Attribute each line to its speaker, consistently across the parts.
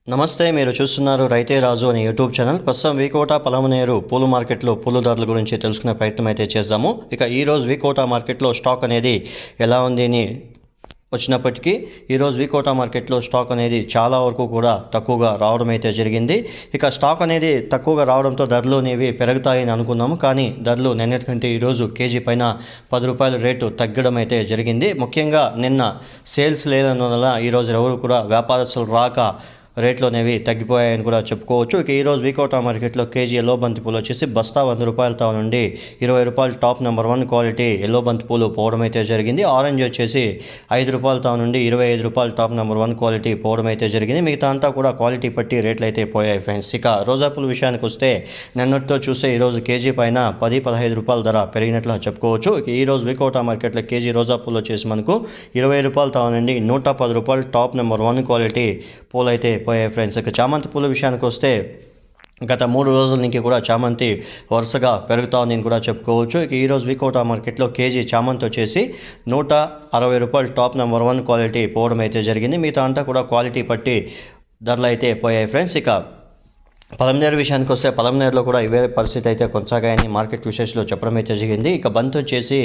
Speaker 1: నమస్తే, మీరు చూస్తున్నారు రైతే రాజు అనే యూట్యూబ్ ఛానల్. ప్రస్తుతం వీకోట పలమనేరు పూల మార్కెట్లో పూల ధరల గురించి తెలుసుకునే ప్రయత్నం అయితే చేద్దాము. ఇక ఈరోజు వీకోట మార్కెట్లో స్టాక్ అనేది ఎలా ఉంది అని వచ్చినప్పటికీ ఈరోజు వీకోట మార్కెట్లో స్టాక్ అనేది చాలా వరకు కూడా తక్కువగా రావడం అయితే జరిగింది. ఇక స్టాక్ అనేది తక్కువగా రావడంతో ధరలు అనేవి పెరుగుతాయని అనుకున్నాము, కానీ ధరలు నిన్నటికంటే ఈరోజు కేజీ పైన 10 రూపాయల రేటు తగ్గడం అయితే జరిగింది. ముఖ్యంగా నిన్న సేల్స్ లేనందువల్ల ఈరోజు ఎవరు కూడా వ్యాపారస్తులు రాక రేట్లు అనేవి తగ్గిపోయాయని కూడా చెప్పుకోవచ్చు. ఇక ఈరోజు వీకోట మార్కెట్లో కేజీ ఎల్లో బంతి పూలు వచ్చేసి బస్తా 100 రూపాయలతో నుండి 20 రూపాయలు టాప్ నెంబర్ 1 క్వాలిటీ ఎల్లో బంతి పూలు పోవడం అయితే జరిగింది. ఆరెంజ్ వచ్చేసి 5 రూపాయలతో నుండి 25 రూపాయలు టాప్ నెంబర్ 1 క్వాలిటీ పోవడం అయితే జరిగింది. మిగతా అంతా కూడా క్వాలిటీ పట్టి రేట్లు అయితే పోయాయి ఫ్రెండ్స్. ఇక రోజా పూల విషయానికి వస్తే నిన్నటితో చూస్తే ఈరోజు కేజీ పైన 10-15 రూపాయల ధర పెరిగినట్లు చెప్పుకోవచ్చు. ఇక ఈరోజు వీకోట మార్కెట్లో కేజీ రోజా పూలు వచ్చేసి మనకు 20 రూపాయలతో నుండి 110 రూపాయలు టాప్ నెంబర్ 1 క్వాలిటీ పూలు అయితే పోయాయి ఫ్రెండ్స్. ఇక చామంతి పూల విషయానికి వస్తే గత 3 రోజుల నుంచి కూడా చామంతి వరుసగా పెరుగుతా ఉందని కూడా చెప్పుకోవచ్చు. ఇక ఈరోజు వీకోట మార్కెట్లో కేజీ చామంతి వచ్చేసి 160 రూపాయలు టాప్ నెంబర్ 1 క్వాలిటీ పోవడం అయితే జరిగింది. మిగతా అంతా కూడా క్వాలిటీ పట్టి ధరలు అయితే పోయాయి ఫ్రెండ్స్. ఇక పలమనేరు విషయానికి వస్తే పలమనేరులో కూడా ఇవే పరిస్థితి అయితే కొనసాగాయని మార్కెట్ విశేషాలు చెప్పడం అయితే జరిగింది. ఇక బంతి వచ్చేసి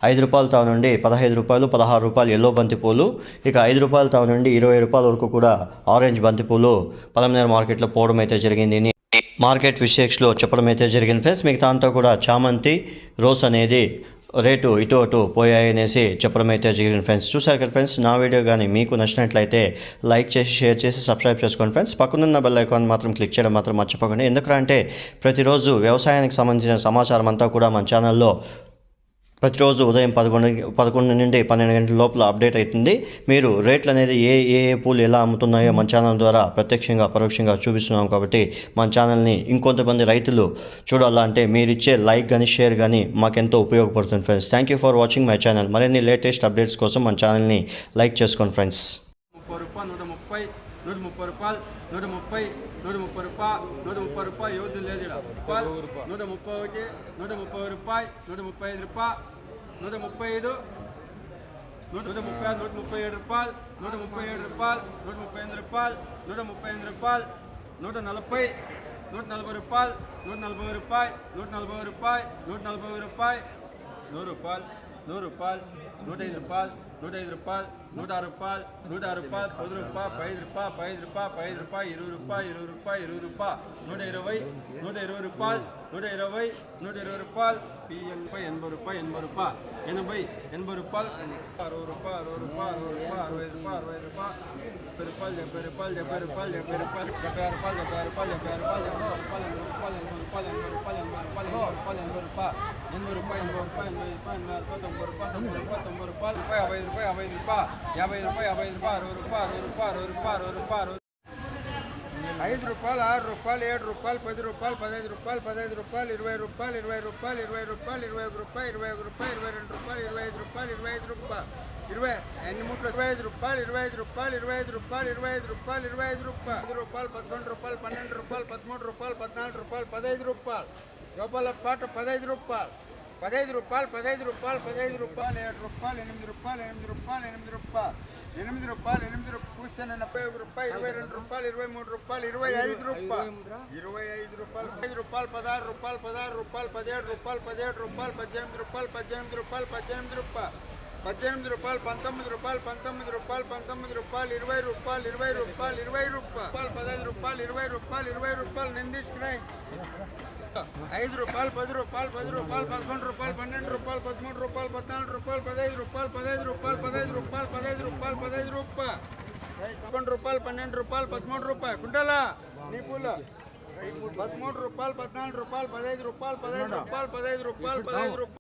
Speaker 1: 5 రూపాయలతో నుండి 15 రూపాయలు, 16 రూపాయలు ఎల్లో బంతి పూలు, ఇక 5 రూపాయలతో నుండి 20 రూపాయల వరకు కూడా ఆరెంజ్ బంతి పూలు పలమనేరు మార్కెట్లో పోవడం అయితే జరిగింది. మార్కెట్ విశేషాలు చెప్పడం అయితే జరిగింది ఫ్రెండ్స్. మిగతా అంతా కూడా చామంతి, రోస్ అనేది రేటు ఇటు అటు పోయాయనేసి చెప్పడం అయితే జరిగింది ఫ్రెండ్స్. చూసారు కదా ఫ్రెండ్స్, నా వీడియో కానీ మీకు నచ్చినట్లయితే లైక్ చేసి, షేర్ చేసి, సబ్స్క్రైబ్ చేసుకోండి ఫ్రెండ్స్. పక్కనున్న బెల్ ఐకాన్ మాత్రం క్లిక్ చేయడం మాత్రం మర్చిపోకండి. ఎందుకంటే ప్రతిరోజు వ్యవసాయానికి సంబంధించిన సమాచారం అంతా కూడా మన ఛానల్లో ప్రతిరోజు ఉదయం 11 నుండి 12 గంటల లోపల అప్డేట్ అవుతుంది. మీరు రేట్లు అనేది ఏ పూలు ఎలా అమ్ముతున్నాయో మన ఛానల్ ద్వారా ప్రత్యక్షంగా పరోక్షంగా చూపిస్తున్నాం. కాబట్టి మన ఛానల్ని ఇంకొంతమంది రైతులు చూడాలంటే మీరు ఇచ్చే లైక్ కానీ షేర్ కానీ మాకెంతో ఉపయోగపడుతుంది friends. Thank you for watching my channel. మరిన్ని లేటెస్ట్ అప్డేట్స్ కోసం మన ఛానల్ని లైక్ చేసుకోండి ఫ్రెండ్స్.
Speaker 2: 30 రూపాయలు 130 130 రూపాయలు 130 130 రూపాయలు 130 రూపాయలు యోధులు లేదు 131 130 రూపాయలు 135 రూపాయలు 135 137 రూపాయలు 137 రూపాయలు 135 రూపాయలు 135 రూపాయలు 140 140 రూపాయలు 140 రూపాయలు 140 రూపాయలు 140 రూపాయలు 100 రూపాయలు 100 రూపాయలు 105 రూపాయలు 105 రూపాయలు 106 రూపాయలు 106 రూపాయలు 10 రూపాయలు 5 రూపాయలు 5 రూపాయలు 5 రూపాయలు 20 రూపాయలు 20 రూపాయలు 120 రూపాయలు 120 రూపాయలు పిఎన్ 80 రూపాయలు 80 రూపాయలు 60 రూపాయలు 60 రూపాయలు 60 రూపాయలు 60 రూపాయలు 60 రూపాయలు 70 రూపాయలు 70 రూపాయలు 70 రూపాయలు 70 రూపాయలు 70 రూపాయలు 80 రూపాయలు 80 రూపాయలు 80 రూపాయలు 90 రూపాయలు 90 రూపాయలు 50 రూపాయలు 50 రూపాయలు 60 రూపాయలు 60 రూపాయలు 5 రూపాయలు 6 రూపాయలు 7 రూపాయలు 10 రూపాయలు 15 రూపాయలు 15 రూపాయలు 20 రూపాయలు 20 రూపాయలు 20 రూపాయలు 21 రూపాయలు 21 రూపాయలు 22 రూపాయలు 25 రూపాయలు 25 రూపాయలు 20 ఎన్ని ముట్లు 25 రూపాయలు 25 రూపాయలు 25 రూపాయలు 25 రూపాయలు 25 రూపాయలు 10 రూపాయలు 11 రూపాయలు 12 రూపాయలు 13 రూపాయలు 14 రూపాయలు 15 రూపాయలు రూపాయల పాట 15 రూపాయలు 15 రూపాయలు 15 రూపాయలు 15 రూపాయలు 7 రూపాయలు 8 రూపాయలు 8 రూపాయలు 8 రూపాయలు 8 రూపాయలు 8 రూపాయలు కూర్చొని 41 రూపాయలు 22 రూపాయలు 23 రూపాయలు 25 రూపాయలు 25 రూపాయలు 5 రూపాయలు 16 రూపాయలు 16 రూపాయలు 17 రూపాయలు 17 రూపాయలు 18 రూపాయలు 18 రూపాయలు 18 రూపాయలు 18 రూపాయలు 19 రూపాయలు 19 రూపాయలు 19 రూపాయలు 20 రూపాయలు 20 రూపాయలు 20 రూపాయలు 15 రూపాయలు 20 రూపాయలు 20 రూపాయలు నేను తీసుకున్నాయి 5 రూపాయలు 10 రూపాయలు 10 రూపాయలు 11 రూపాయలు 12 రూపాయలు 13 రూపాయలు 14 రూపాయలు 15 రూపాయలు 15 రూపాయలు 15 రూపాయలు 15 రూపాయలు 15 రూపాయలు 11 రూపాయలు 12 రూపాయలు 13 రూపాయలు కుంటలా నీ పూలు 13 రూపాయలు 14 రూపాయలు 15 రూపాయలు 15 రూపాయలు 15 రూపాయలు 15 రూపాయలు 15 రూపాయలు